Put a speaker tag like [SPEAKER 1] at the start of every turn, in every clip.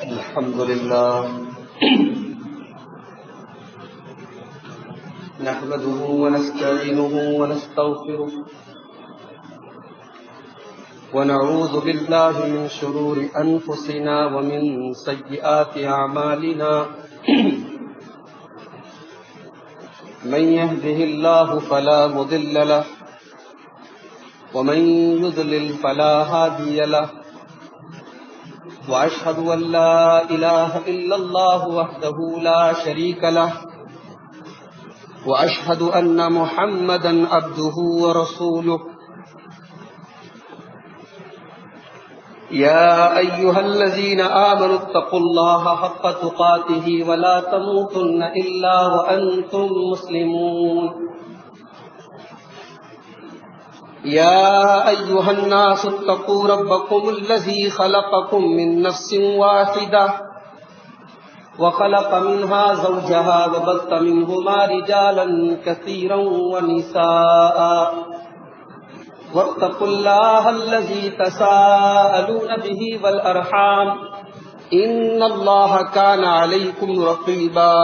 [SPEAKER 1] الحمد لله نحمده ونستعينه ونستغفره ونعوذ بالله من شرور أنفسنا ومن سيئات أعمالنا من يهده الله فلا مضل له ومن يضلل فلا هادي له وأشهد أن لا إله إلا الله وحده لا شريك له وأشهد أن محمدا عبده ورسوله يا أيها الذين آمنوا اتقوا الله حق تقاته ولا تموتن إلا وأنتم مسلمون يا أيها الناس اتقوا ربكم الذي خلقكم من نفس واحدة وخلق منها زوجها وبث منهما رجالا كثيرا ونساء واتقوا الله الذي تساءلون به والأرحام إن الله كان عليكم رقيبا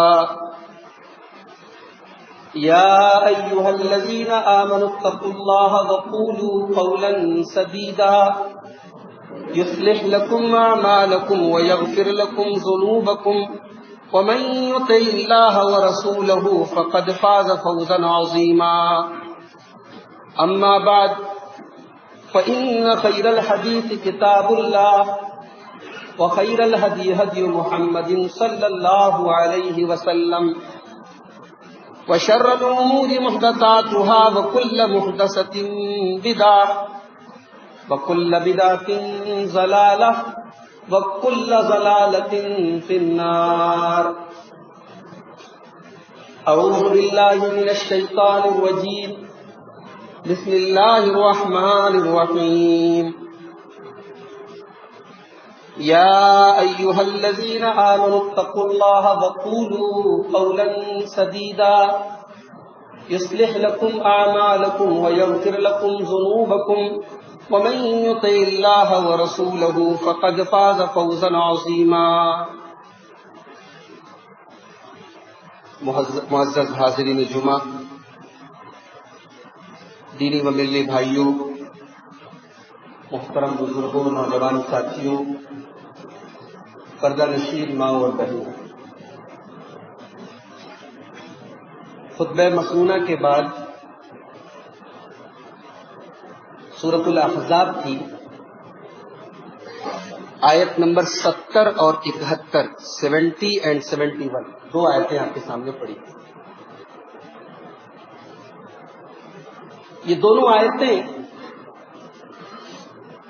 [SPEAKER 1] يا أيها الذين آمنوا اتقوا الله وقولوا قولا سديدا يصلح لكم أعمالكم ويغفر لكم ذنوبكم ومن يطع الله ورسوله فقد فاز فوزا عظيما أما بعد فإن خير الحديث كتاب الله وخير الهدي هدي محمد صلى الله عليه وسلم وشر الأمور محدثاتها وكل محدثة بدعة وكل بدعة ضلالة وكل ضلالة في النار. أعوذ بالله من الشيطان الرجيم. بسم الله الرحمن الرحيم. يا أيها الذين آمنوا اتقوا الله وقولوا قولا سديدا يصلح لكم أعمالكم ويغفر لكم ذنوبكم ومن يطع الله ورسوله فقد فاز فوزا عظيما. معزز حاضرین جمعہ، دینی و ملی بھائیوں، محترم بزرگوں، نوجوان ساتھیوں، پردہ نشین ماں اور بہنوں، خطبہ مسنونہ کے بعد سورۃ الاحزاب کی آیت نمبر 70 اور 71 70 اینڈ 71 دو آیتیں آپ کے سامنے پڑھی. یہ دونوں آیتیں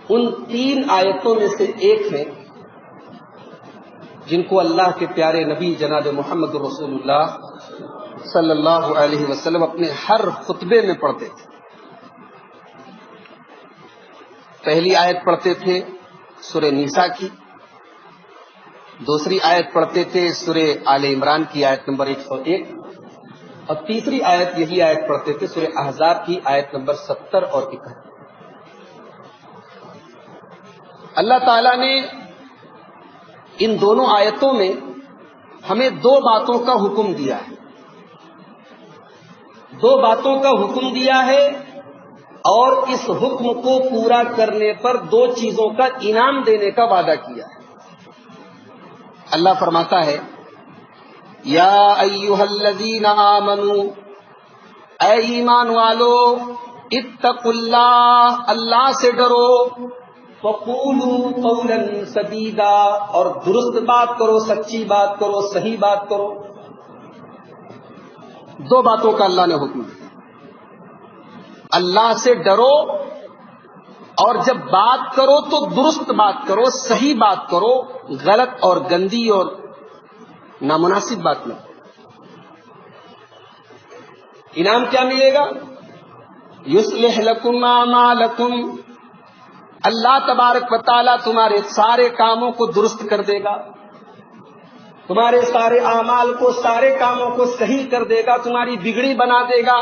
[SPEAKER 1] ان 3 آیتوں میں سے ایک ہیں جن کو اللہ کے پیارے نبی جناب محمد رسول اللہ صلی اللہ علیہ وسلم اپنے ہر خطبے میں پڑھتے تھے. پہلی آیت پڑھتے تھے سورہ نساء کی، دوسری آیت پڑھتے تھے سورہ آل عمران کی آیت نمبر 101، اور تیسری آیت یہی آیت پڑھتے تھے سورہ احزاب کی آیت نمبر 70 اور 71. اللہ تعالیٰ نے ان دونوں آیتوں میں ہمیں 2 باتوں کا حکم دیا ہے. 2 باتوں کا حکم دیا ہے اور اس حکم کو پورا کرنے پر 2 چیزوں کا انعام دینے کا وعدہ کیا ہے. اللہ فرماتا ہے یا ایھا الذین آمنوا، اے ایمان والو، اتقوا اللہ، اللہ سے ڈرو، وقولوا قولا سدیدا، اور درست بات کرو، سچی بات کرو، صحیح بات کرو. دو باتوں کا اللہ نے حکم دیا. اللہ سے ڈرو اور جب بات کرو تو درست بات کرو، صحیح بات کرو، غلط اور گندی اور نامناسب بات نہ. انعام کیا ملے گا؟ یصلح لکم اعمالکم، اللہ تبارک و تعالیٰ تمہارے سارے کاموں کو درست کر دے گا، تمہارے سارے اعمال کو، سارے کاموں کو صحیح کر دے گا، تمہاری بگڑی بنا دے گا.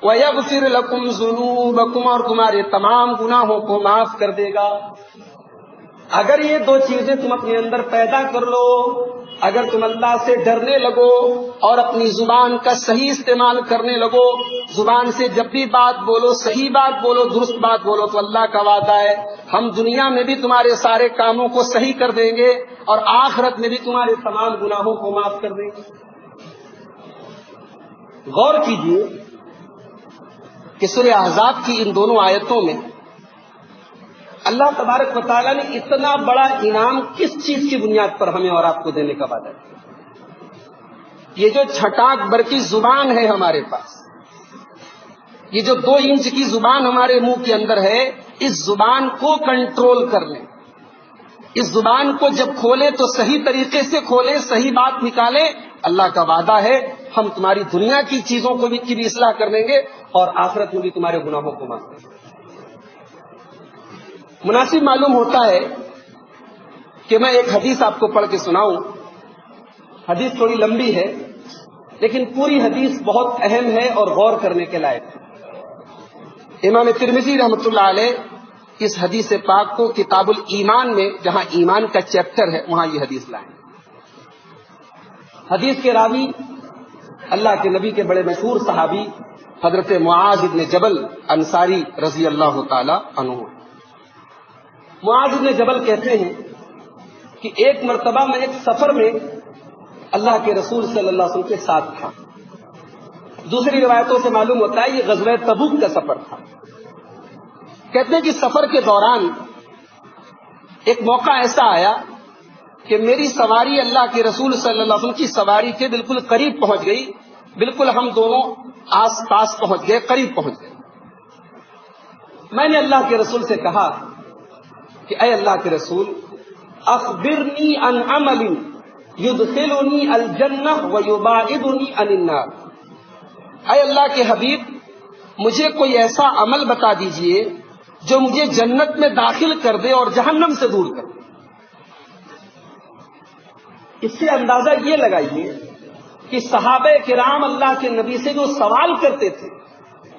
[SPEAKER 1] وَيَغْفِرْ لَكُمْ ذُنُوبَكُمْ، اور تمہارے تمام گناہوں کو معاف کر دے گا. اگر یہ دو چیزیں تم اپنے اندر پیدا کر لو، اگر تم اللہ سے ڈرنے لگو اور اپنی زبان کا صحیح استعمال کرنے لگو، زبان سے جب بھی بات بولو صحیح بات بولو، درست بات بولو، تو اللہ کا وعدہ ہے ہم دنیا میں بھی تمہارے سارے کاموں کو صحیح کر دیں گے اور آخرت میں بھی تمہارے تمام گناہوں کو معاف کر دیں گے. غور کیجیے کہ سورہ احزاب کی ان دونوں آیتوں میں اللہ تبارک و تعالیٰ نے اتنا بڑا انعام کس چیز کی بنیاد پر ہمیں اور آپ کو دینے کا وعدہ کیا؟ یہ جو چھٹاک برقی زبان ہے ہمارے پاس، یہ جو 2 انچ کی زبان ہمارے منہ کے اندر ہے، اس زبان کو کنٹرول کر لیں. اس زبان کو جب کھولے تو صحیح طریقے سے کھولے، صحیح بات نکالے. اللہ کا وعدہ ہے ہم تمہاری دنیا کی چیزوں کو کی بھی اصلاح کر دیں گے اور آخرت میں بھی تمہارے گناہوں کو معاف کریں گے. مناسب معلوم ہوتا ہے کہ میں ایک حدیث آپ کو پڑھ کے سناؤں. حدیث تھوڑی لمبی ہے لیکن پوری حدیث بہت اہم ہے اور غور کرنے کے لائق ہے. امام ترمذی رحمۃ اللہ علیہ اس حدیث پاک کو کتاب الایمان میں، جہاں ایمان کا چیپٹر ہے، وہاں یہ حدیث لائیں. حدیث کے راوی اللہ کے نبی کے بڑے مشہور صحابی حضرت معاذ بن جبل انصاری رضی اللہ تعالی عنہ. معاذ بن جبل کہتے ہیں کہ ایک مرتبہ میں ایک سفر میں اللہ کے رسول صلی اللہ علیہ وسلم کے ساتھ تھا. دوسری روایتوں سے معلوم ہوتا ہے یہ غزوہ تبوک کا سفر تھا. کہتے ہیں کہ سفر کے دوران ایک موقع ایسا آیا کہ میری سواری اللہ کے رسول صلی اللہ علیہ وسلم کی سواری کے بالکل قریب پہنچ گئی. بالکل ہم دونوں آس پاس پہنچ گئے، قریب پہنچ گئے. میں نے اللہ کے رسول سے کہا کہ اے اللہ کے رسول، اخبرنی عن عمل یدخلنی الجنہ ویباعدنی عن النار. اے اللہ کے حبیب، مجھے کوئی ایسا عمل بتا دیجئے جو مجھے جنت میں داخل کر دے اور جہنم سے دور کر دے. اس سے اندازہ یہ لگائیے کہ صحابہ کرام اللہ کے نبی سے جو سوال کرتے تھے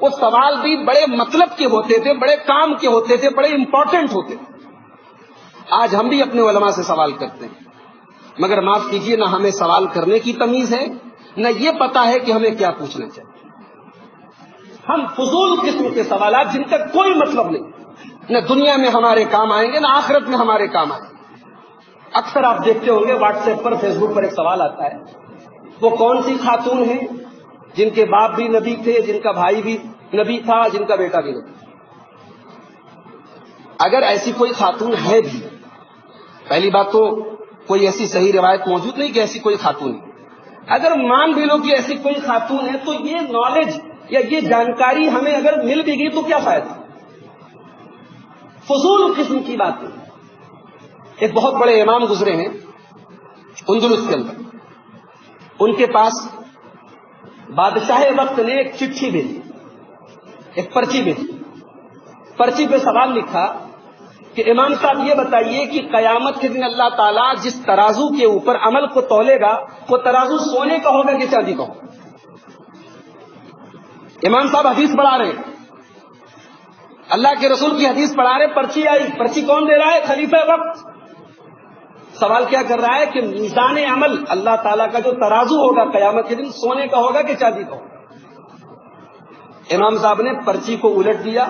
[SPEAKER 1] وہ سوال بھی بڑے مطلب کے ہوتے تھے، بڑے کام کے ہوتے تھے، بڑے امپورٹنٹ ہوتے تھے. آج ہم بھی اپنے علماء سے سوال کرتے ہیں مگر معاف کیجیے نہ ہمیں سوال کرنے کی تمیز ہے نہ یہ پتا ہے کہ ہمیں کیا پوچھنا چاہیے. ہم فضول قسم کے سوالات جن کا کوئی مطلب نہیں، نہ دنیا میں ہمارے کام آئیں گے نہ آخرت میں ہمارے کام آئیں گے. اکثر آپ دیکھتے ہوں گے واٹس ایپ پر، فیس بک پر ایک سوال آتا ہے، وہ کون سی خاتون ہیں جن کے باپ بھی نبی تھے، جن کا بھائی بھی نبی تھا، جن کا بیٹا بھی نبی تھا. اگر ایسی کوئی خاتون ہے بھی، پہلی بات تو کوئی ایسی صحیح روایت موجود نہیں کہ ایسی کوئی خاتون ہے. اگر مان بھی لو کہ ایسی کوئی خاتون ہے تو یہ نالج یا یہ جانکاری ہمیں اگر مل بھی گئی تو کیا فائدہ؟ فضول قسم کی بات ہے. ایک بہت بڑے امام گزرے ہیں اندلس کے اندر، ان کے پاس بادشاہ وقت نے ایک چٹھی بھیجی، ایک پرچی بھیجی. پرچی پہ سوال لکھا کہ امام صاحب یہ بتائیے کہ قیامت کے دن اللہ تعالیٰ جس ترازو کے اوپر عمل کو تولے گا وہ ترازو سونے کا ہوگا کہ چاندی کا ہوگا؟ امام صاحب حدیث پڑھا رہے ہیں، اللہ کے رسول کی حدیث پڑھا رہے، پرچی آئی. پرچی کون دے رہا ہے؟ خلیفہ وقت. سوال کیا کر رہا ہے کہ میزان عمل اللہ تعالیٰ کا جو ترازو ہوگا قیامت کے دن سونے کا ہوگا کہ چاندی کا ہوگا؟ امام صاحب نے پرچی کو الٹ دیا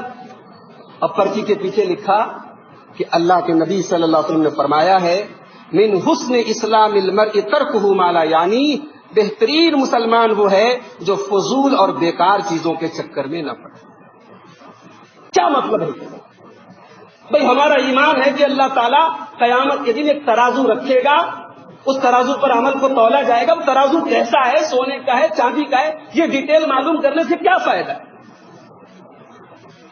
[SPEAKER 1] اور پرچی کے پیچھے لکھا کہ اللہ کے نبی صلی اللہ علیہ وسلم نے فرمایا ہے من حسن اسلام المرء ترکہ ما لا یعنی، بہترین مسلمان وہ ہے جو فضول اور بیکار چیزوں کے چکر میں نہ پڑے. کیا مطلب ہے بھئی؟ ہمارا ایمان ہے کہ اللہ تعالیٰ قیامت کے دن ایک ترازو رکھے گا اس ترازو پر عمل کو تولا جائے گا. وہ ترازو کیسا ہے, سونے کا ہے, چاندی کا ہے, یہ ڈیٹیل معلوم کرنے سے کیا فائدہ ہے؟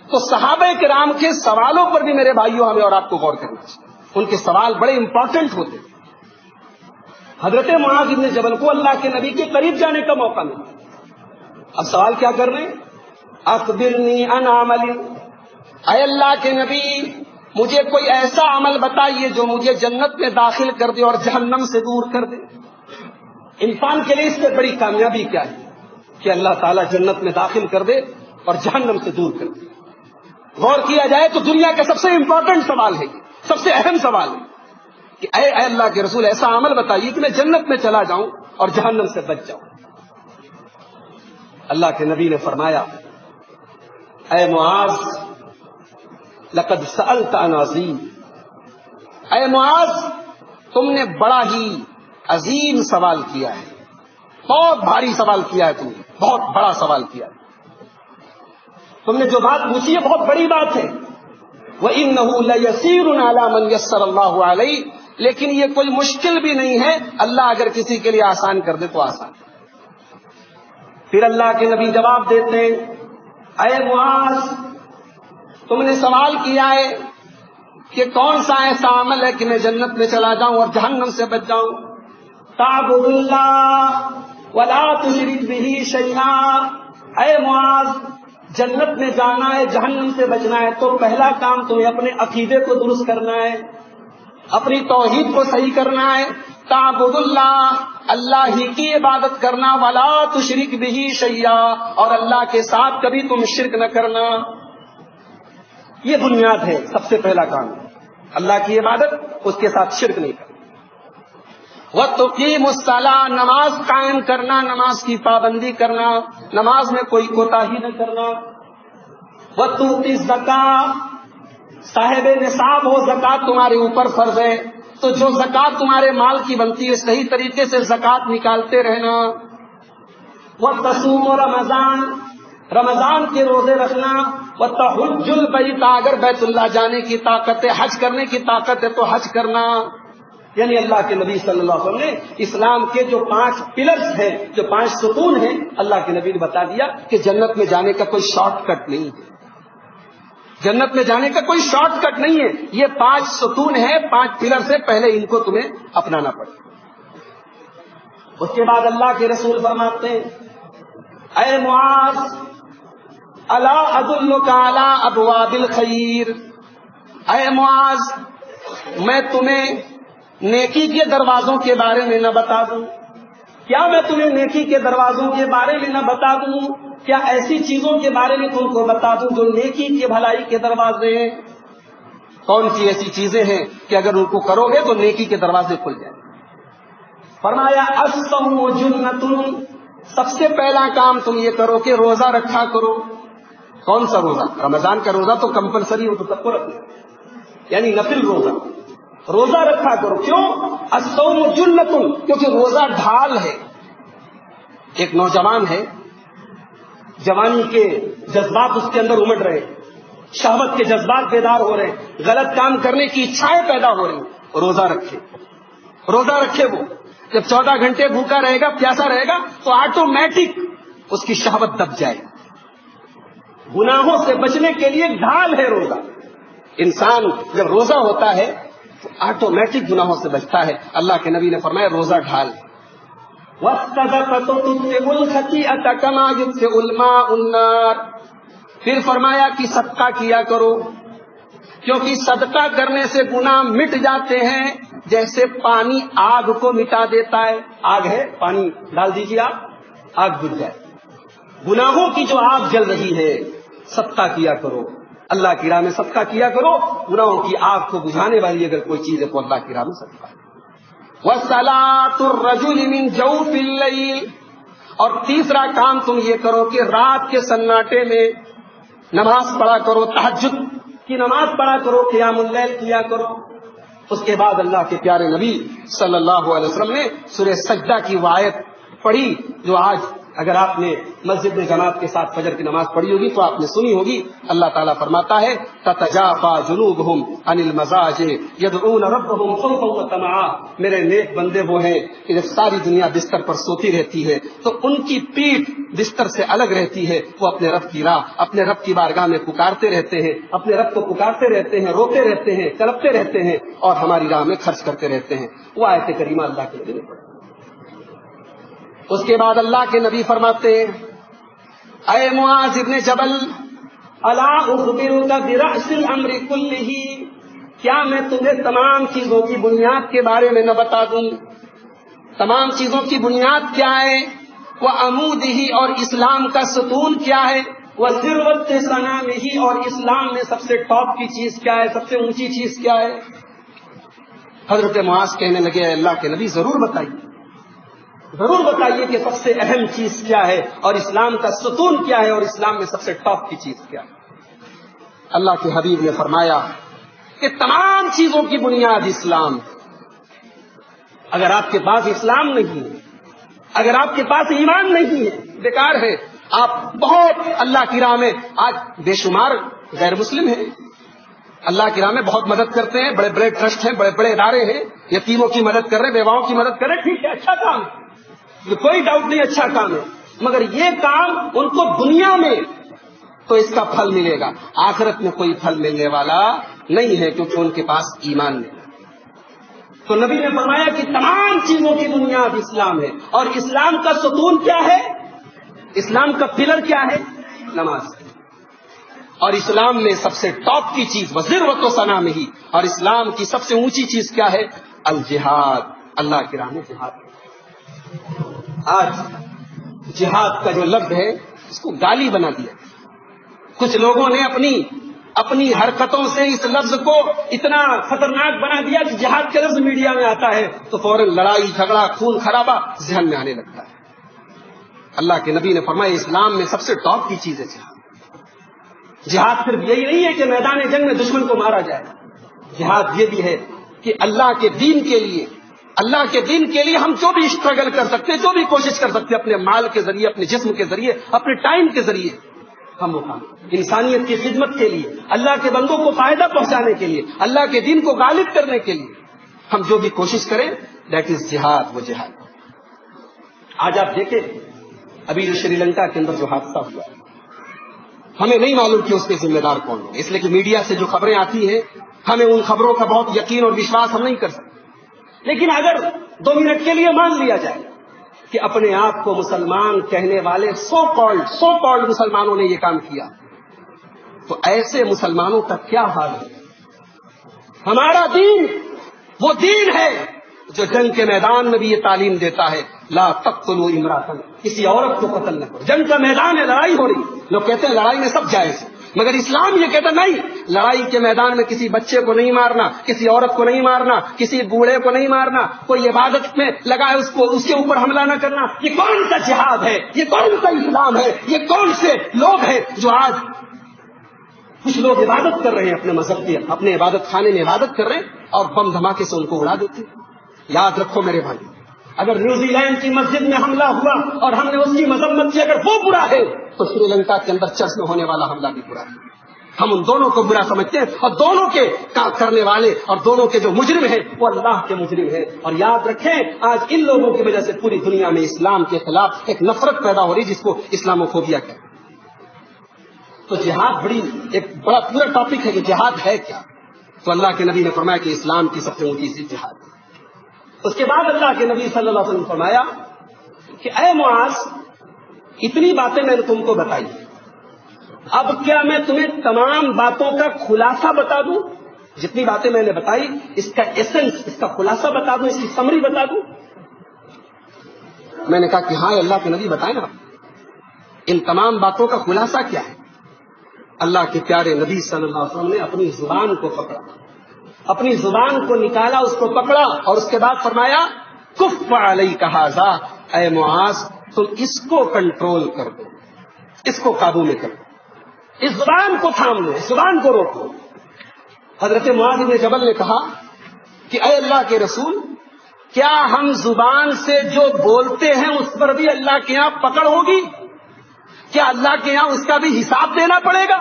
[SPEAKER 1] تو صحابہ کرام کے سوالوں پر بھی میرے بھائیوں ہمیں اور آپ کو غور کرنا چاہیے. ان کے سوال بڑے امپورٹنٹ ہوتے ہیں. حضرت معاذ بن جبل کو اللہ کے نبی کے قریب جانے کا موقع ملا. اب سوال کیا کر رہے ہیں؟ اخبرنی عن عمل, اے اللہ کے نبی مجھے کوئی ایسا عمل بتائیے جو مجھے جنت میں داخل کر دے اور جہنم سے دور کر دے. انسان کے لیے اس سے بڑی کامیابی کیا ہے کہ اللہ تعالیٰ جنت میں داخل کر دے اور جہنم سے دور کر دے. غور کیا جائے تو دنیا کا سب سے امپورٹنٹ سوال ہے, سب سے اہم سوال ہے کہ اے اللہ کے رسول ایسا عمل بتائیے کہ میں جنت میں چلا جاؤں اور جہنم سے بچ جاؤں. اللہ کے نبی نے فرمایا, اے معاذ لقد سألت عن عظیم, اے معاذ تم نے بڑا ہی عظیم سوال کیا ہے, بہت بھاری سوال کیا ہے, تم نے بہت بڑا سوال کیا ہے. تم نے جو بات پوچھی ہے بہت بڑی بات ہے. وَإِنَّهُ لَيَسِيرٌ عَلَى مَنْ يَسَّرَ اللَّهُ عَلَيْهِ, لیکن یہ کوئی مشکل بھی نہیں ہے, اللہ اگر کسی کے لیے آسان کر دے تو آسان. پھر اللہ کے نبی جواب دیتے ہیں, اے معاذ تم نے سوال کیا ہے کہ کون سا ایسا عمل ہے کہ میں جنت میں چلا جاؤں اور جہنم سے بچ جاؤں. تعبد اللہ ولا تشرک بہ شیئا, اے معاذ جنت میں جانا ہے, جہنم سے بچنا ہے, تو پہلا کام تمہیں اپنے عقیدے کو درست کرنا ہے, اپنی توحید کو صحیح کرنا ہے. تعبد اللہ, اللہ ہی کی عبادت کرنا, ولا تشرک بہ شیئا, اور اللہ کے ساتھ کبھی تم شرک نہ کرنا. یہ بنیاد ہے, سب سے پہلا کام اللہ کی عبادت, اس کے ساتھ شرک نہیں کرنا. وَتُقِيمُ الصَّلَاةَ, نماز قائم کرنا, نماز کی پابندی کرنا, نماز میں کوئی کوتاہی نہ کرنا. وَتُؤْتِي الزَّكَاةَ, صاحب نصاب ہو, زکوٰۃ تمہارے اوپر فرض ہے, تو جو زکوٰۃ تمہارے مال کی بنتی ہے صحیح طریقے سے زکوٰۃ نکالتے رہنا. وَتَصُومُ رمضان, رمضان کے روزے رکھنا. وَتَحُجُّ الْبَيْتَ, اگر بیت اللہ جانے کی طاقت ہے, حج کرنے کی طاقت ہے تو حج کرنا. یعنی اللہ کے نبی صلی اللہ علیہ وسلم نے اسلام کے جو 5 پلرز ہیں, جو 5 ستون ہیں, اللہ کے نبی نے بتا دیا کہ جنت میں جانے کا کوئی شارٹ کٹ نہیں ہے. جنت میں جانے کا کوئی شارٹ کٹ نہیں ہے. یہ 5 ستون ہیں, 5 پلر سے, پہلے ان کو تمہیں اپنانا پڑے. اس کے بعد اللہ کے رسول فرماتے ہیں, اے معاذ الا ادلک علی ابواب الخیر, اے معاذ میں تمہیں نیکی کے دروازوں کے بارے میں نہ بتا دوں؟ کیا میں تمہیں نیکی کے دروازوں کے بارے میں نہ بتا دوں؟ کیا ایسی چیزوں کے بارے میں تم کو بتا دوں جو نیکی کے بھلائی کے دروازے ہیں؟ کون سی ایسی چیزیں ہیں کہ اگر ان کو کرو گے تو نیکی کے دروازے کھل جائیں؟ فرمایا الصوم جنۃ, سب سے پہلا کام تم یہ کرو کہ روزہ رکھا کرو. کون سا روزہ؟ رمضان کا روزہ تو کمپلسری ہو تو سب کو رکھنا, یعنی نفل روزہ. روزہ رکھا کرو. کیوں؟ الصوم جنۃ, کیونکہ روزہ ڈھال ہے. ایک نوجوان ہے, جوانی کے جذبات اس کے اندر امڑ رہے, شہوت کے جذبات بیدار ہو رہے, غلط کام کرنے کی اچھائیں پیدا ہو رہی, روزہ رکھے. روزہ رکھے وہ جب 14 گھنٹے بھوکا رہے گا, پیاسا رہے گا, تو آٹومیٹک اس کی شہوت دب جائے گی. گناہوں سے بچنے کے لیے ڈھال ہے روزہ. انسان جب روزہ ہوتا ہے تو آٹومیٹک گناہوں سے بچتا ہے. اللہ کے نبی نے فرمایا روزہ ڈھال ہے. پھر فرمایا کہ صدقہ کیا کرو, کیونکہ صدقہ کرنے سے گناہ مٹ جاتے ہیں جیسے پانی آگ کو مٹا دیتا ہے. آگ ہے, پانی ڈال دیجیے آپ, آگ بجھ جائے. گناہوں کی جو آگ جل رہی ہے, صدقہ کیا کرو, اللہ کی راہ میں صدقہ کیا کرو. گناہوں کی آگ کو بجھانے والی اگر کوئی چیز ہے تو اللہ کی راہ میں صدقہ. وَصَلَاةُ الرَّجُلِ مِنْ جَوْفِ اللَّيْلِ, اور تیسرا کام تم یہ کرو کہ رات کے سناٹے میں نماز پڑھا کرو, تہجد کی نماز پڑھا کرو, قیام اللیل کیا کرو. اس کے بعد اللہ کے پیارے نبی صلی اللہ علیہ وسلم نے سورہ سجدہ کی آیت پڑھی جو آج اگر آپ نے مسجد میں جماعت کے ساتھ فجر کی نماز پڑھی ہوگی تو آپ نے سنی ہوگی، اللہ تعالیٰ فرماتا ہے تتجافا جنوبہم عن المضاجع یدعون ربہم خوفا وطمعا، میرے نیک بندے وہ ہیں کہ جب ساری دنیا بستر پر سوتی رہتی ہے تو ان کی پیٹھ بستر سے الگ رہتی ہے، وہ اپنے رب کی راہ، اپنے رب کی بارگاہ میں پکارتے رہتے ہیں، اپنے رب کو پکارتے رہتے ہیں، روتے رہتے ہیں، تڑپتے رہتے ہیں اور ہماری راہ میں خرچ کرتے رہتے ہیں۔ وہ آیت کریمہ اللہ کے لیے پڑھی۔ اس کے بعد اللہ کے نبی فرماتے ہیں اے معاذ ابن جبل الا اخبرک برأس الامر کلہ، کیا میں تمہیں تمام چیزوں کی بنیاد کے بارے میں نہ بتا دوں؟ تمام چیزوں کی بنیاد کیا ہے؟ وعمودہ، اور اسلام کا ستون کیا ہے؟ وذروۃ صنامہ، اور اسلام میں سب سے ٹاپ کی چیز کیا ہے، سب سے اونچی چیز کیا ہے؟ حضرت معاذ کہنے لگے اے اللہ کے نبی ضرور بتائیے، ضرور بتائیے کہ سب سے اہم چیز کیا ہے اور اسلام کا ستون کیا ہے اور اسلام میں سب سے ٹاپ کی چیز کیا ہے؟ اللہ کے حبیب نے فرمایا کہ تمام چیزوں کی بنیاد اسلام ہے۔ اگر آپ کے پاس اسلام نہیں ہے، اگر آپ کے پاس ایمان نہیں ہے، بیکار ہے۔ آپ بہت اللہ کی راہ میں آج بے شمار غیر مسلم ہیں، اللہ کی راہ میں بہت مدد کرتے ہیں، بڑے بڑے ٹرسٹ ہیں، بڑے بڑے ادارے ہیں، یتیموں کی مدد کر رہے ہیں، بیواؤں کی مدد کر رہے ہیں، ٹھیک ہے، اچھا کام ہے، کوئی ڈاؤٹ نہیں، اچھا کام ہے، مگر یہ کام ان کو دنیا میں تو اس کا پھل ملے گا، آخرت میں کوئی پھل ملنے والا نہیں ہے، کیونکہ ان کے پاس ایمان نہیں۔ تو نبی نے فرمایا کہ تمام چیزوں کی بنیاد اسلام ہے، اور اسلام کا ستون کیا ہے، اسلام کا پلر کیا ہے؟ نماز۔ اور اسلام میں سب سے ٹاپ کی چیز وذروۃ صنامہ، اور اسلام کی سب سے اونچی چیز کیا ہے؟ الجہاد، اللہ کی راہ میں جہاد۔ آج جہاد کا جو لفظ ہے اس کو گالی بنا دیا، کچھ لوگوں نے اپنی حرکتوں سے اس لفظ کو اتنا خطرناک بنا دیا کہ جہاد کا لفظ میڈیا میں آتا ہے تو فوراً لڑائی جھگڑا خون خرابہ ذہن میں آنے لگتا ہے۔ اللہ کے نبی نے فرمایا اسلام میں سب سے ٹاپ کی چیز ہے جہاد۔ جہاد صرف یہی نہیں ہے کہ میدان جنگ میں دشمن کو مارا جائے، جہاد یہ بھی ہے کہ اللہ کے دین کے لیے ہم جو بھی اسٹرگل کر سکتے ہیں، جو بھی کوشش کر سکتے ہیں، اپنے مال کے ذریعے، اپنے جسم کے ذریعے، اپنے ٹائم کے ذریعے، ہم وہ کام انسانیت کی خدمت کے لیے، اللہ کے بندوں کو فائدہ پہنچانے کے لیے، اللہ کے دین کو غالب کرنے کے لیے ہم جو بھی کوشش کریں، دیٹ از جہاد، وہ جہاد۔ آج آپ دیکھیں ابھی جو شری لنکا کے اندر جو حادثہ ہوا، ہمیں نہیں معلوم کہ اس کے ذمہ دار کون ہے، اس لیے کہ میڈیا سے جو خبریں آتی ہیں ہمیں ان خبروں کا بہت یقین اور وشواس ہم نہیں کر سکتے، لیکن اگر 2 منٹ کے لیے مان لیا جائے کہ اپنے آپ کو مسلمان کہنے والے سو کالڈ مسلمانوں نے یہ کام کیا، تو ایسے مسلمانوں کا کیا حال ہے؟ ہمارا دین وہ دین ہے جو جنگ کے میدان میں بھی یہ تعلیم دیتا ہے، لا تقتلوا امرأة، کسی عورت کو قتل نہ کرو۔ جنگ کا میدان ہے، لڑائی ہو رہی، لوگ کہتے ہیں لڑائی میں سب جائز ہے، مگر اسلام یہ کہتا نہیں، لڑائی کے میدان میں کسی بچے کو نہیں مارنا، کسی عورت کو نہیں مارنا، کسی بوڑھے کو نہیں مارنا، کوئی عبادت میں لگا ہے اس کے اوپر حملہ نہ کرنا۔ یہ کون سا جہاد ہے؟ یہ کون سا اسلام ہے؟ یہ کون سے لوگ ہیں جو آج کچھ لوگ عبادت کر رہے ہیں اپنے مذہب کی، اپنے عبادت خانے میں عبادت کر رہے ہیں اور بم دھماکے سے ان کو اڑا دیتے ہیں۔ یاد رکھو میرے بھائی، اگر نیوزی لینڈ کی مسجد میں حملہ ہوا اور ہم نے اس کی مذمت کی، اگر وہ برا ہے تو سری لنکا کے اندر چرچ میں ہونے والا حملہ بھی برا ہے۔ ہم ان دونوں کو برا سمجھتے ہیں، اور دونوں کے کرنے والے اور دونوں کے جو مجرم ہیں وہ اللہ کے مجرم ہیں۔ اور یاد رکھیں آج ان لوگوں کی وجہ سے پوری دنیا میں اسلام کے خلاف ایک نفرت پیدا ہو رہی جس کو اسلاموفوبیا کہتے ہیں۔ تو جہاد ایک بڑا پورا ٹاپک ہے کہ جہاد ہے کیا، تو اللہ کے نبی نے فرمایا کہ اسلام کی سب سے اونچی چیز جہاد ہے۔ اس کے بعد اللہ کے نبی صلی اللہ علیہ وسلم نے فرمایا کہ اے معاذ، اتنی باتیں میں نے تم کو بتائی، اب کیا میں تمہیں تمام باتوں کا خلاصہ بتا دوں؟ جتنی باتیں میں نے بتائی اس کا ایسنس، اس کا خلاصہ بتا دوں، اس کی سمری بتا دوں؟ میں نے کہا کہ ہاں اللہ کے نبی بتائیں نا، ان تمام باتوں کا خلاصہ کیا ہے؟ اللہ کے پیارے نبی صلی اللہ علیہ وسلم نے اپنی زبان کو پکڑا، اپنی زبان کو نکالا، اس کو پکڑا اور اس کے بعد فرمایا کف علیک ھذا، اے معاذ تم اس کو کنٹرول کر دو، اس کو قابو میں کر دو، اس زبان کو تھام لو، اس زبان کو روک دو۔ حضرت معاذ بن جبل نے کہا کہ اے اللہ کے رسول، کیا ہم زبان سے جو بولتے ہیں اس پر بھی اللہ کے یہاں پکڑ ہوگی؟ کیا اللہ کے یہاں اس کا بھی حساب دینا پڑے گا؟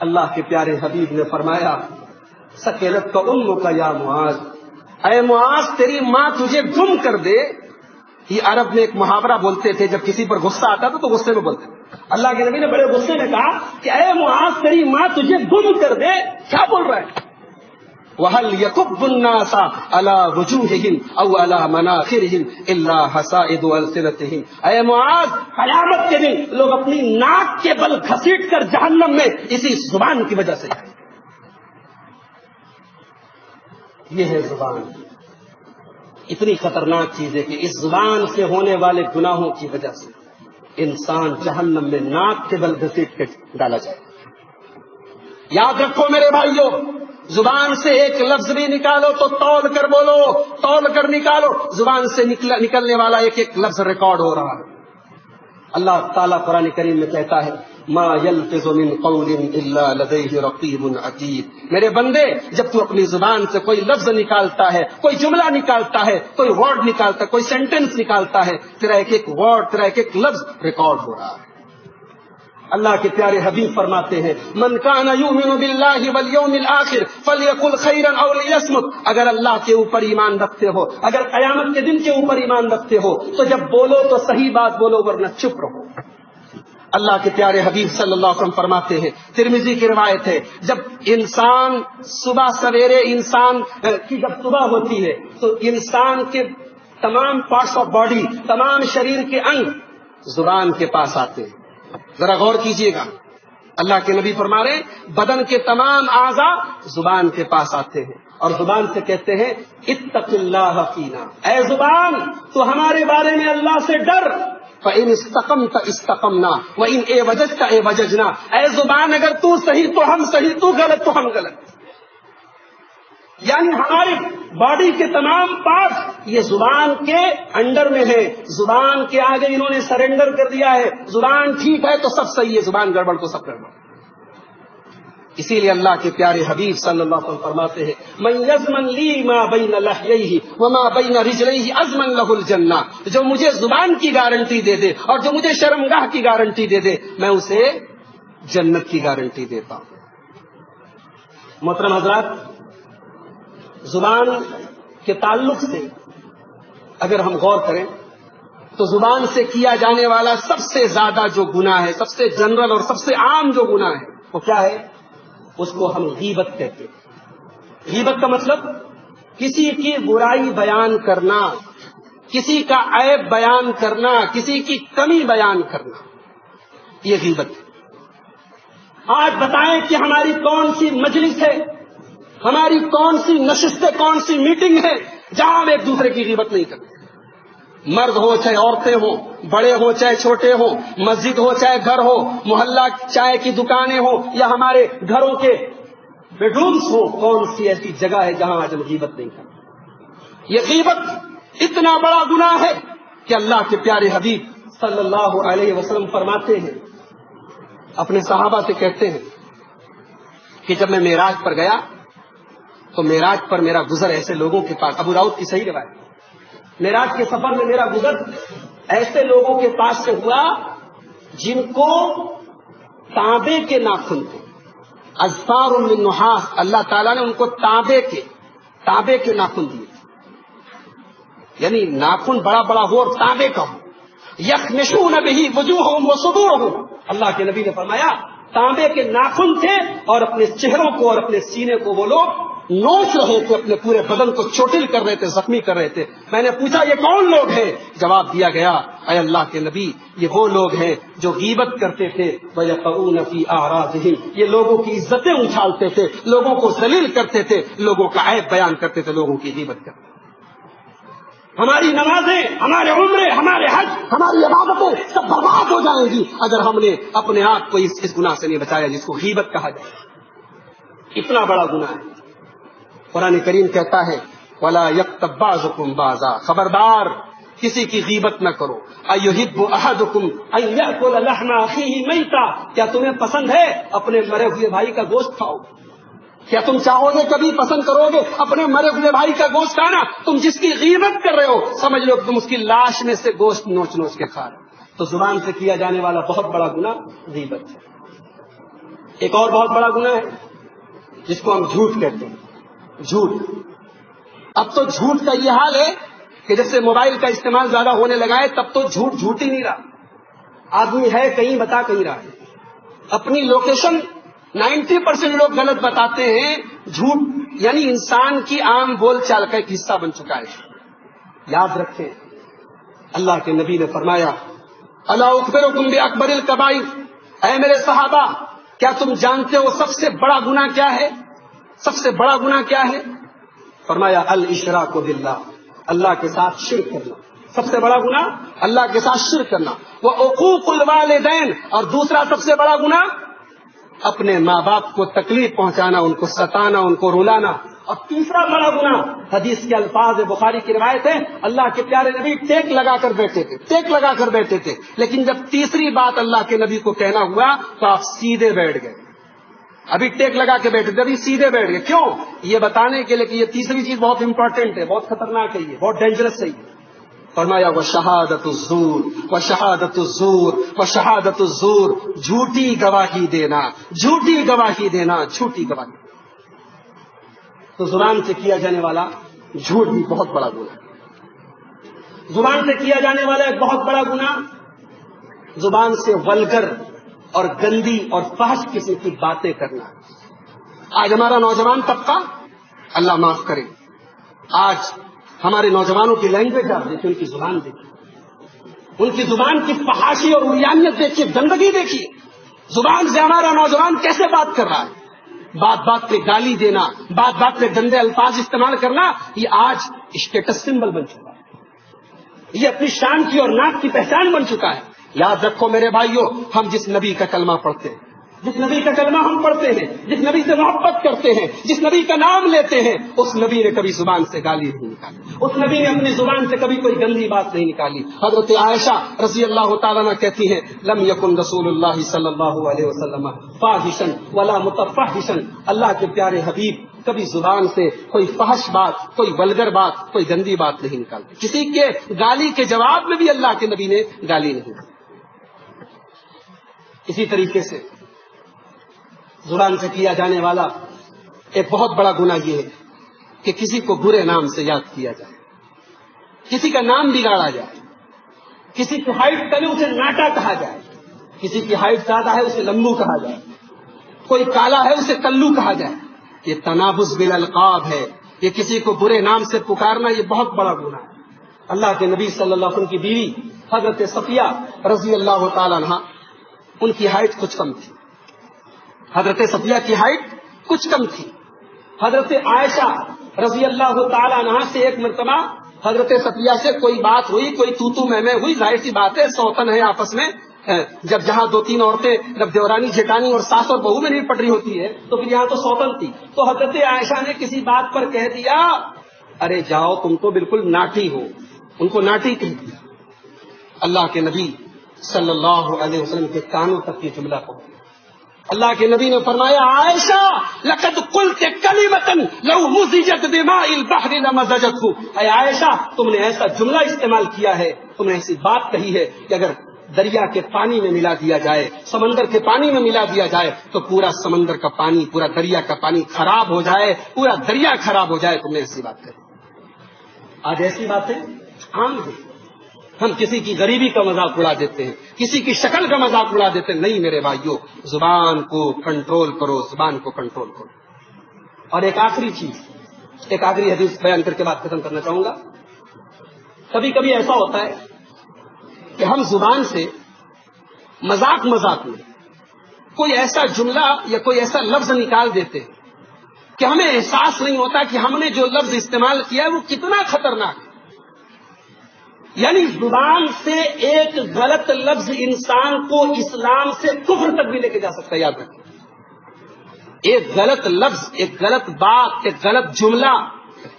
[SPEAKER 1] اللہ کے پیارے حبیب نے فرمایا سکیلت کا امک یا معاذ، اے معاذ تیری ماں تجھے گم کر دے. یہ عرب میں ایک محاورہ بولتے تھے، جب کسی پر غصہ آتا تھا تو غصے میں بولتے تھے. اللہ کے نبی نے بڑے غصے میں کہا کہ اے معاذ تیری ماں تجھے گم کر دے. کیا بول رہا ہے؟ وَهَلْ يَكُبُّ النَّاسَ عَلَى وُجُوهِهِمْ أَوْ عَلَى مَنَاخِرِهِمْ إِلَّا حَصَائِدُ أَلْسِنَتِهِمْ. اے معاذ قیامت کے دن لوگ اپنی ناک کے بل گھسیٹ کر جہنم میں اسی زبان کی وجہ سے جائیں. یہ ہے زبان، اتنی خطرناک چیز ہے کہ اس زبان سے ہونے والے گناہوں کی وجہ سے انسان جہنم میں ناک کے بل گھسیٹ کے ڈالا جائے. یاد رکھو میرے بھائیوں، زبان سے ایک لفظ بھی نکالو تو تول کر بولو، تول کر نکالو. زبان سے نکلنے والا ایک ایک لفظ ریکارڈ ہو رہا ہے. اللہ تعالیٰ قرآن کریم میں کہتا ہے ما یلفظ من قول الا لدیہ رقیب عتید. میرے بندے جب تو اپنی زبان سے کوئی لفظ نکالتا ہے، کوئی جملہ نکالتا ہے، کوئی ورڈ نکالتا ہے، کوئی سینٹنس نکالتا ہے، تیرا ایک ایک ورڈ، تیرا ایک ایک لفظ ریکارڈ ہو رہا ہے. اللہ کے پیارے حبیب فرماتے ہیں من کان یؤمن باللہ والیوم الآخر فلیقل خیرا او لیصمت. اگر اللہ کے اوپر ایمان رکھتے ہو، اگر قیامت کے دن کے اوپر ایمان رکھتے ہو تو جب بولو تو صحیح بات بولو ورنہ چپ رہو. اللہ کے پیارے حبیب صلی اللہ علیہ وسلم فرماتے ہیں، ترمذی کی روایت ہے، جب انسان صبح سویرے انسان کی جب صبح ہوتی ہے تو انسان کے تمام پارٹس آف باڈی، تمام شریر کے انگ زبان کے پاس آتے ہیں. ذرا غور کیجئے گا، اللہ کے نبی فرما رہے بدن کے تمام اعضاء زبان کے پاس آتے ہیں اور زبان سے کہتے ہیں اتق اللہ فینا، اے زبان تو ہمارے بارے میں اللہ سے ڈر. فَإِنِ اسْتَقَمْتَ اسْتَقَمْنَا وَإِنْ اعْوَجَجْتَ اعْوَجَجْنَا. اے زبان اگر تو صحیح تو ہم صحیح، تو غلط تو ہم غلط. یعنی ہماری باڈی کے تمام پارٹس یہ زبان کے انڈر میں ہے، زبان کے آگے انہوں نے سرنڈر کر دیا ہے. زبان ٹھیک ہے تو سب صحیح ہے، زبان گڑبڑ تو سب گڑبڑ. اسی لیے اللہ کے پیارے حبیب صلی اللہ علیہ وسلم فرماتے ہیں من یضمن لی ما بین لحییہ وما بین رجلیہ اضمن لہ الجنہ. جو مجھے زبان کی گارنٹی دے دے اور جو مجھے شرمگاہ کی گارنٹی دے دے میں اسے جنت کی گارنٹی دیتا ہوں. محترم حضرات، زبان کے تعلق سے اگر ہم غور کریں تو زبان سے کیا جانے والا سب سے زیادہ جو گناہ ہے، سب سے جنرل اور سب سے عام جو گناہ ہے وہ کیا ہے؟ اس کو ہم غیبت کہتے ہیں. غیبت کا مطلب کسی کی برائی بیان کرنا، کسی کا عیب بیان کرنا، کسی کی کمی بیان کرنا، یہ غیبت ہے. آج بتائیں کہ ہماری کون سی مجلس ہے، ہماری کون سی نشست ہے، کون سی میٹنگ ہے جہاں ہم ایک دوسرے کی غیبت نہیں کرتے. مرد ہو چاہے عورتیں ہوں، بڑے ہو چاہے چھوٹے ہوں، مسجد ہو چاہے گھر ہو، محلہ چائے کی دکانیں ہوں یا ہمارے گھروں کے بیڈ رومس ہوں، کون سی ایسی جگہ ہے جہاں آج ہم غیبت نہیں کرتے؟ یہ غیبت اتنا بڑا گناہ ہے کہ اللہ کے پیارے حبیب صلی اللہ علیہ وسلم فرماتے ہیں، اپنے صحابہ سے کہتے ہیں کہ جب میں معراج پر گیا تو معراج پر میرا گزر ایسے لوگوں کے پاس، ابو داؤد کی صحیح روایت، معراج کے سفر میں میرا گزر ایسے لوگوں کے پاس سے ہوا جن کو تانبے کے ناخن تھے، اظفار من نحاس. اللہ تعالیٰ نے ان کو تانبے کے ناخن دیے، یعنی ناخن بڑا بڑا ہو اور تانبے کا ہو. یخمشون بہ وجوہہم وصدورہم. اللہ کے نبی نے فرمایا تانبے کے ناخن تھے اور اپنے چہروں کو اور اپنے سینے کو وہ لوگ نوچ رہے تھے، اپنے پورے بدن کو چوٹل کر رہے تھے، زخمی کر رہے تھے. میں نے پوچھا یہ کون لوگ ہیں؟ جواب دیا گیا اے اللہ کے نبی یہ وہ لوگ ہیں جو غیبت کرتے تھے. وَيَقَعُونَ فِي أَعْرَاضِهِمْ. یہ لوگوں کی عزتیں اچھالتے تھے، لوگوں کو ذلیل کرتے تھے، لوگوں کا عیب بیان کرتے تھے، لوگوں کی غیبت کرتے تھے. ہماری نمازیں، ہمارے عمرے، ہمارے حج، ہماری عبادتیں سب برباد ہو جائیں گی اگر ہم نے اپنے آپ کو اس گناہ سے نہیں بچایا جس کو غیبت کہا جائے. اتنا بڑا گناہ ہے. قرآن کریم کہتا ہے وَلَا يَغْتَبْ بَعْضُكُمْ بَعْضًا. خبردار کسی کی غیبت نہ کرو. أَيُحِبُّ أَحَدُكُمْ أَن يَأْكُلَ لَحْمَ أَخِيهِ مَيْتًا. کیا تمہیں پسند ہے اپنے مرے ہوئے بھائی کا گوشت کھاؤ؟ کیا تم چاہو گے کبھی پسند کرو گے اپنے مرے ہوئے بھائی کا گوشت کھانا؟ تم جس کی غیبت کر رہے ہو سمجھ لو تم اس کی لاش میں سے گوشت نوچ نوچ کے کھا رہے ہو۔ تو زبان سے کیا جانے والا بہت بڑا گناہ غیبت ہے۔ ایک اور بہت بڑا گناہ ہے جس کو ہم جھوٹ کہتے ہیں، جھوٹ۔ اب تو جھوٹ کا یہ حال ہے کہ جب سے موبائل کا استعمال زیادہ ہونے لگا ہے تب تو جھوٹ جھوٹ ہی نہیں رہا، آدمی ہے کہیں بتا کہیں رہا ہے، اپنی لوکیشن 90% لوگ غلط بتاتے ہیں۔ جھوٹ یعنی انسان کی عام بول چال کا ایک حصہ بن چکا ہے۔ یاد رکھیں اللہ کے نبی نے فرمایا الا اخبرکم باکبر الکبائر، اے میرے صحابہ کیا تم جانتے ہو سب سے بڑا گناہ کیا ہے؟ سب سے بڑا گناہ کیا ہے؟ فرمایا الاشراک باللہ، اللہ کے ساتھ شرک کرنا۔ سب سے بڑا گناہ اللہ کے ساتھ شرک کرنا۔ وعقوق الوالدین، اور دوسرا سب سے بڑا گناہ اپنے ماں باپ کو تکلیف پہنچانا، ان کو ستانا، ان کو رلانا۔ اور تیسرا بڑا گناہ، حدیث کے الفاظ بخاری کی روایت ہے، اللہ کے پیارے نبی ٹیک لگا کر بیٹھے تھے، ٹیک لگا کر بیٹھے تھے، لیکن جب تیسری بات اللہ کے نبی کو کہنا ہوا تو آپ سیدھے بیٹھ گئے۔ ابھی ٹیک لگا کے بیٹھے تھے، ابھی سیدھے بیٹھ گئے۔ کیوں؟ یہ بتانے کے لیے کہ یہ تیسری چیز بہت امپورٹنٹ ہے، بہت خطرناک ہے، یہ بہت ڈینجرس ہے۔ فرمایا وشہادت الزور، وشہادت الزور، وشہادت الزور، جھوٹی گواہی دینا، جھوٹی گواہی دینا، جھوٹی گواہی۔ تو زبان سے کیا جانے والا جھوٹ بھی بہت بڑا گناہ۔ زبان سے کیا جانے والا ایک بہت بڑا گناہ، زبان سے ولگر اور گندی اور فحش قسم کی باتیں کرنا۔ آج ہمارا نوجوان طبقہ، اللہ معاف کرے، آج ہمارے نوجوانوں کی لینگویج آپ دیکھیں، ان کی زبان دیکھیے، ان کی زبان کی فحاشی اور عریانیت دیکھیے، گندگی دیکھیے۔ زبان سے ہمارا نوجوان کیسے بات کر رہا ہے، بات بات پہ گالی دینا، بات بات پہ گندے الفاظ استعمال کرنا، یہ آج اسٹیٹس سمبل بن چکا ہے، یہ اپنی شان کی اور ناک کی پہچان بن چکا ہے۔ یاد رکھو میرے بھائیوں، ہم جس نبی کا کلمہ پڑھتے ہیں، جس نبی کا کلمہ ہم پڑھتے ہیں، جس نبی سے محبت کرتے ہیں، جس نبی کا نام لیتے ہیں، اس نبی نے کبھی زبان سے گالی نہیں نکالی، اس نبی نے اپنی زبان سے کبھی کوئی گندی بات نہیں نکالی۔ حضرت عائشہ رضی اللہ تعالیٰ عنہ کہتی ہیں لم یکن رسول اللہ صلی اللہ علیہ وسلم فاحشا ولا متفحشا، اللہ کے پیارے حبیب کبھی زبان سے کوئی فحش بات، کوئی ولگر بات، کوئی گندی بات نہیں نکالتے۔ کسی کے گالی کے جواب میں بھی اللہ کے نبی نے گالی نہیں دی۔ اسی طریقے سے زبان سے کیا جانے والا ایک بہت بڑا گناہ یہ ہے کہ کسی کو برے نام سے یاد کیا جائے، کسی کا نام بگاڑا جائے، کسی کی ہائٹ کم اسے ناٹا کہا جائے، کسی کی ہائٹ زیادہ ہے اسے لمبو کہا جائے، کوئی کالا ہے اسے کلو کہا جائے۔ یہ تنابز بالالقاب ہے، یہ کسی کو برے نام سے پکارنا، یہ بہت بڑا گناہ ہے۔ اللہ کے نبی صلی اللہ علیہ وسلم کی بیوی حضرت صفیہ رضی اللہ تعالیٰ عنہ، ان کی ہائٹ کچھ کم تھی، حضرت صفیہ کی ہائٹ کچھ کم تھی۔ حضرت عائشہ رضی اللہ تعالیٰ عنہ سے ایک مرتبہ حضرت صفیہ سے کوئی بات ہوئی، کوئی تو میں ہوئی، ظاہر سی بات ہے سوتن ہے آپس میں، جب جہاں دو تین عورتیں جب دیورانی جیٹانی اور ساس اور بہو میں نہیں پڑ رہی ہوتی ہے تو پھر یہاں تو سوتن تھی۔ تو حضرت عائشہ نے کسی بات پر کہہ دیا ارے جاؤ تم تو بالکل ناٹی ہو، ان کو ناٹی کہہ دیا۔ اللہ کے نبی صلی اللہ علیہ وسلم کے کانوں تک یہ جملہ پہنچا۔ اللہ کے نبی نے فرمایا عائشہ لقد قلت کلمۃ لو مزجت بماء البحر لمزجته، اے عائشہ تم نے ایسا جملہ استعمال کیا ہے، تم نے ایسی بات کہی ہے کہ اگر دریا کے پانی میں ملا دیا جائے، سمندر کے پانی میں ملا دیا جائے تو پورا سمندر کا پانی، پورا دریا کا پانی خراب ہو جائے، پورا دریا خراب ہو جائے، تم نے ایسی بات کہی۔ آج ایسی باتیں عام ہیں، ہم کسی کی غریبی کا مذاق اڑا دیتے ہیں، کسی کی شکل کا مذاق اڑا دیتے ہیں۔ نہیں میرے بھائیوں، زبان کو کنٹرول کرو، زبان کو کنٹرول کرو۔ اور ایک آخری چیز، ایک آخری حدیث بیان کر کے بات ختم کرنا چاہوں گا۔ کبھی کبھی ایسا ہوتا ہے کہ ہم زبان سے مذاق میں کوئی ایسا جملہ یا کوئی ایسا لفظ نکال دیتے ہیں کہ ہمیں احساس نہیں ہوتا کہ ہم نے جو لفظ استعمال کیا ہے وہ کتنا خطرناک ہے۔ یعنی زبان سے ایک غلط لفظ انسان کو اسلام سے کفر تک بھی لے کے جا سکتا ہے، یاد رکھیں۔ ایک غلط لفظ، ایک غلط بات، ایک غلط جملہ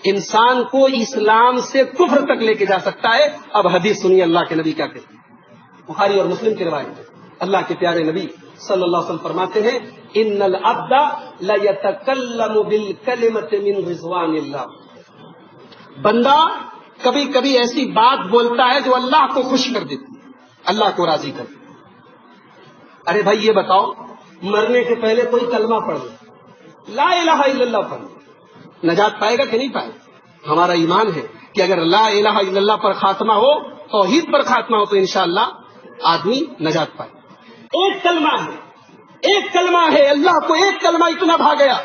[SPEAKER 1] انسان کو اسلام سے کفر تک لے کے جا سکتا ہے۔ اب حدیث سنیے اللہ کے نبی کیا کہتے ہیں، بخاری اور مسلم کی روایت ہے۔ اللہ کے پیارے نبی صلی اللہ علیہ وسلم فرماتے ہیں ان العبد لیتکلم بالکلمۃ من رضوان اللہ، بندہ کبھی کبھی ایسی بات بولتا ہے جو اللہ کو خوش کر دیتی ہے، اللہ کو راضی کر دیتی ہے۔ ارے بھائی یہ بتاؤ، مرنے کے پہلے کوئی کلمہ پڑھ لے، لا الہ الا اللہ پڑھ لے، نجات پائے گا کہ نہیں پائے گا؟ ہمارا ایمان ہے کہ اگر لا الہ الا اللہ پر خاتمہ ہو، توحید پر خاتمہ ہو، تو انشاءاللہ آدمی نجات پائے۔ ایک کلمہ ہے، ایک کلمہ ہے، اللہ کو ایک کلمہ اتنا بھا گیا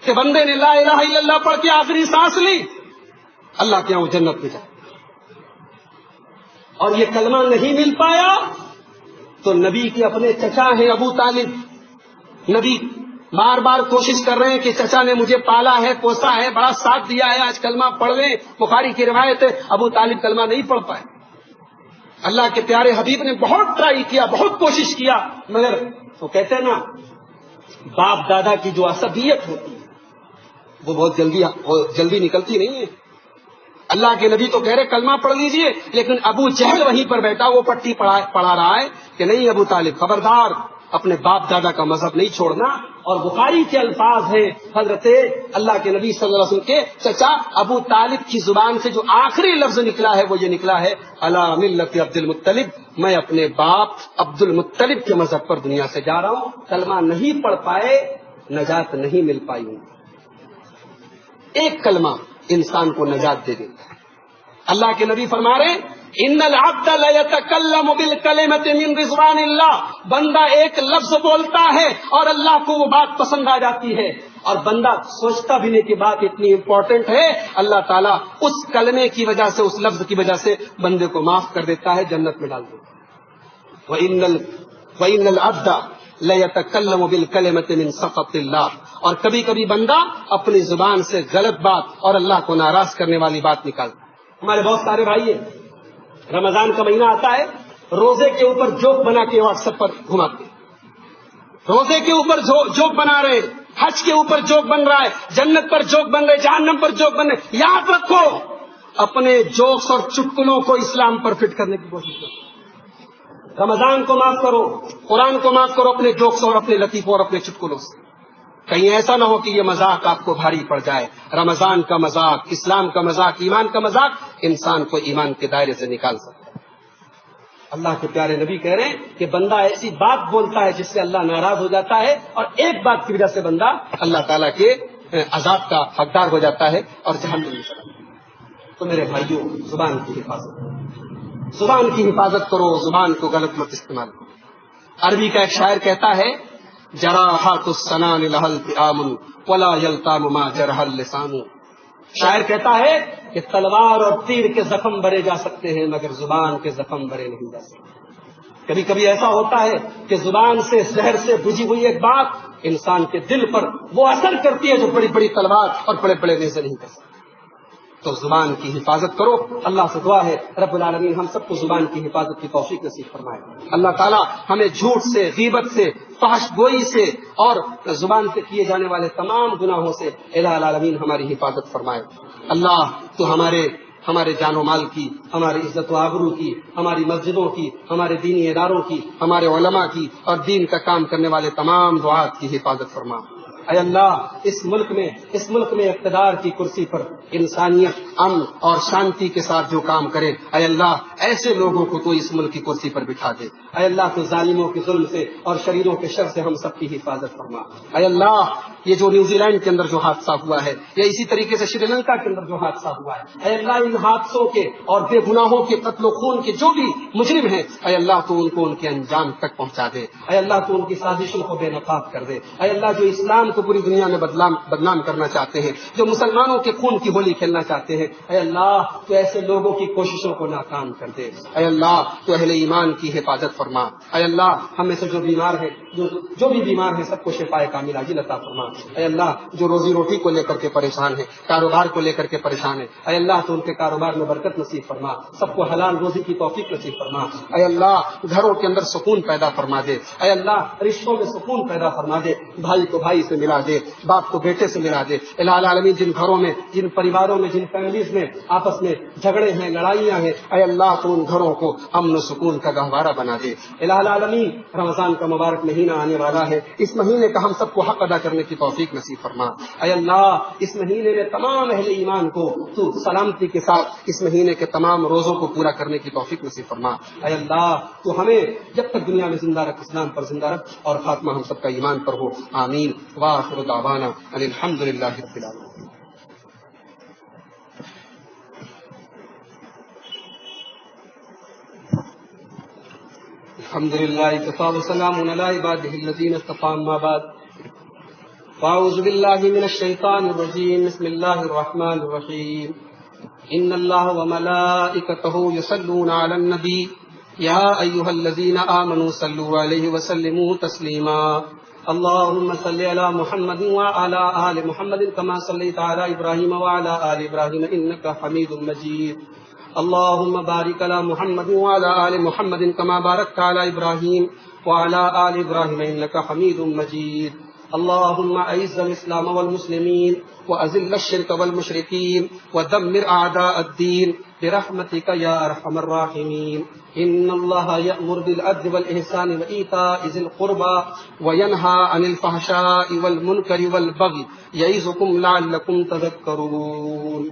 [SPEAKER 1] کہ بندے نے لا الہ الا اللہ پڑھ کے آخری سانس لی، اللہ کے یہاں جنت میں جائے۔ اور یہ کلمہ نہیں مل پایا تو نبی کے اپنے چچا ہیں ابو طالب، نبی بار بار کوشش کر رہے ہیں کہ چچا نے مجھے پالا ہے، پوسا ہے، بڑا ساتھ دیا ہے، آج کلمہ پڑھ لیں۔ بخاری کی روایت ہے ابو طالب کلمہ نہیں پڑھ پائے۔ اللہ کے پیارے حبیب نے بہت ٹرائی کیا، بہت کوشش کیا، مگر وہ کہتے ہیں نا باپ دادا کی جو عصبیت ہوتی ہے وہ بہت جلدی نکلتی نہیں ہے۔ اللہ کے نبی تو کہہ رہے کلمہ پڑھ لیجئے، لیکن ابو جہل وہیں پر بیٹھا، وہ پٹی پڑھا رہا ہے کہ نہیں ابو طالب خبردار، اپنے باپ دادا کا مذہب نہیں چھوڑنا۔ اور بخاری کے الفاظ ہیں حضرت اللہ کے نبی صلی اللہ علیہ وسلم کے چچا ابو طالب کی زبان سے جو آخری لفظ نکلا ہے وہ یہ نکلا ہے علی ملت عبد المطلب، میں اپنے باپ عبد المطلب کے مذہب پر دنیا سے جا رہا ہوں۔ کلمہ نہیں پڑھ پائے، نجات نہیں مل پائی ان کو۔ ایک کلمہ انسان کو نجات دے دیتا ہے۔ اللہ کے نبی فرما رہے ان العبد لیتکلم بالکلمۃ من رضوان اللہ، بندہ ایک لفظ بولتا ہے اور اللہ کو وہ بات پسند آ جاتی ہے، اور بندہ سوچتا بھی نہیں کہ بات اتنی امپورٹنٹ ہے، اللہ تعالیٰ اس کلمے کی وجہ سے، اس لفظ کی وجہ سے بندے کو معاف کر دیتا ہے، جنت میں ڈال دیتا ہے۔ وَإِنَّ الْعَبْدَ لَيَتَكَلَّمُ بِالْكَلِمَةِ مِنْ سَخَطِ اللَّهِ، اور کبھی کبھی بندہ اپنی زبان سے غلط بات اور اللہ کو ناراض کرنے والی بات نکالتا ہے۔ ہمارے بہت سارے بھائی ہیں، رمضان کا مہینہ آتا ہے، روزے کے اوپر جوک بنا کے واٹس ایپ پر گھماتے ہیں، روزے کے اوپر جوک بنا رہے ہیں، حج کے اوپر جوک بن رہا ہے، جنت پر جوک بن رہے، جہنم پر جوک بن رہے۔ یاد رکھو، اپنے جوکس اور چٹکلوں کو اسلام پر فٹ کرنے کی کوشش کرو۔ رمضان کو معاف کرو، قرآن کو معاف کرو اپنے جوکس اور اپنے لطیفوں اور اپنے چٹکلوں سے۔ کہیں ایسا نہ ہو کہ یہ مذاق آپ کو بھاری پڑ جائے۔ رمضان کا مذاق، اسلام کا مذاق، ایمان کا مذاق انسان کو ایمان کے دائرے سے نکال سکتا ہے۔ اللہ کے پیارے نبی کہہ رہے ہیں کہ بندہ ایسی بات بولتا ہے جس سے اللہ ناراض ہو جاتا ہے، اور ایک بات کی وجہ سے بندہ اللہ تعالیٰ کے عذاب کا حقدار ہو جاتا ہے اور جہنم میں چلا جاتا ہے۔ تو میرے بھائیوں، زبان کی حفاظت کرو، زبان کی حفاظت کرو، زبان کو غلط مت استعمال کرو۔ عربی کا ایک شاعر کہتا ہے جراحات السنان لها التئام ولا يلتام ما جرح اللسان، شاعر کہتا ہے کہ تلوار اور تیر کے زخم بھرے جا سکتے ہیں مگر زبان کے زخم بھرے نہیں جا سکتے۔ کبھی کبھی ایسا ہوتا ہے کہ زبان سے زہر سے بھجی ہوئی ایک بات انسان کے دل پر وہ اثر کرتی ہے جو بڑی بڑی تلوار اور بڑے بڑے نیزے نہیں کر سکتے۔ تو زبان کی حفاظت کرو۔ اللہ سے دعا ہے رب العالمین ہم سب کو زبان کی حفاظت کی توفیق نصیب فرمائے۔ اللہ تعالیٰ ہمیں جھوٹ سے، غیبت سے، فحش گوئی سے اور زبان سے کیے جانے والے تمام گناہوں سے الہ العالمین ہماری حفاظت فرمائے۔ اللہ تو ہمارے جان و مال کی، ہماری عزت و آبرو کی، ہماری مسجدوں کی، ہمارے دینی اداروں کی، ہمارے علماء کی اور دین کا کام کرنے والے تمام دعات کی حفاظت فرما۔ اے اللہ اس ملک میں اقتدار کی کرسی پر انسانیت، امن اور شانتی کے ساتھ جو کام کرے، اے اللہ ایسے لوگوں کو تو اس ملک کی کرسی پر بٹھا دے۔ اے اللہ تو ظالموں کے ظلم سے اور شریروں کے شر سے ہم سب کی حفاظت فرما۔ اے اللہ یہ جو نیوزی لینڈ کے اندر جو حادثہ ہوا ہے، یا اسی طریقے سے شری لنکا کے اندر جو حادثہ ہوا ہے، اے اللہ ان حادثوں کے اور بے گناہوں کے قتل و خون کے جو بھی مجرم ہیں، اے اللہ تو ان کو ان کے انجام تک پہنچا دے۔ اے اللہ تو ان کی سازشوں کو بے نقاب کر دے۔ اے اللہ جو اسلام کو پوری دنیا میں بدنام کرنا چاہتے ہیں، جو مسلمانوں کے خون کی ہولی کھیلنا چاہتے ہیں، اے اللہ تو ایسے لوگوں کی کوششوں کو ناکام کر دے۔ اے اللہ تو اہل ایمان کی حفاظت فرما۔ اے اللہ ہم میں سے جو بیمار ہیں، جو بھی بیمار ہیں، سب کو شفائے کاملہ عاجل عطا فرما۔ اے اللہ جو روزی روٹی کو لے کر کے پریشان ہے، کاروبار کو لے کر کے پریشان ہے، اے اللہ تو ان کے کاروبار میں برکت نصیب فرما، سب کو حلال روزی کی توفیق نصیب فرما، اے اللہ گھروں کے اندر سکون پیدا فرما دے، اے اللہ رشتوں میں سکون پیدا فرما دے، بھائی کو بھائی سے ملا دے، باپ کو بیٹے سے ملا دے، الہ العالمین جن گھروں میں، جن پریواروں میں، جن فیملیز میں آپس میں جھگڑے ہیں، لڑائیاں ہیں، اے اللہ تو ان گھروں کو امن و سکون کا گہوارہ بنا دے، الہ العالمین رمضان کا مبارک مہینہ آنے والا ہے، اس مہینے کا ہم سب کو حق ادا کرنے کی توفیق نصیب فرما، اے اللہ اس مہینے میں تمام اہل ایمان کو تو سلامتی کے ساتھ اس مہینے کے تمام روزوں کو پورا کرنے کی توفیق نصیب فرما، اے اللہ تو ہمیں جب تک دنیا میں زندہ رکھ، اسلام پر زندہ رکھ، اور خاتمہ ہم سب کا ایمان پر ہو، آمین، وآخر دعوانا ان الحمدللہ رب العالمین۔ الحمد للہ کفا وسلام علی عبادہ الذین اصطفی، اما بعد فاعوذ باللہ من الشیطان الرجیم، بسم اللہ الرحمن الرحیم، ان اللہ وملائکتہ یصلون علی النبی یا ایھا الذین آمنوا صلوا علیہ وسلموا تسلیما، اللہم صل علی محمد وعلی آل محمد کما صلیت علی ابراہیم وعلی آل ابراہیم انک حمید مجید، اللہم بارک علی محمد وعلی آل محمد کما بارکت علی ابراہیم وعلی آل ابراہیم انک حمید مجید، اللہم اعز الاسلام والمسلمین واذل الشرک والمشرکین ودمر اعداء الدین برحمتک یا ارحم الراحمین، ان اللہ یأمر بالعدل والإحسان وإیتاء ذی القربى وینہی عن الفحشاء والمنکر والبغی یعظکم لعلکم تذکرون۔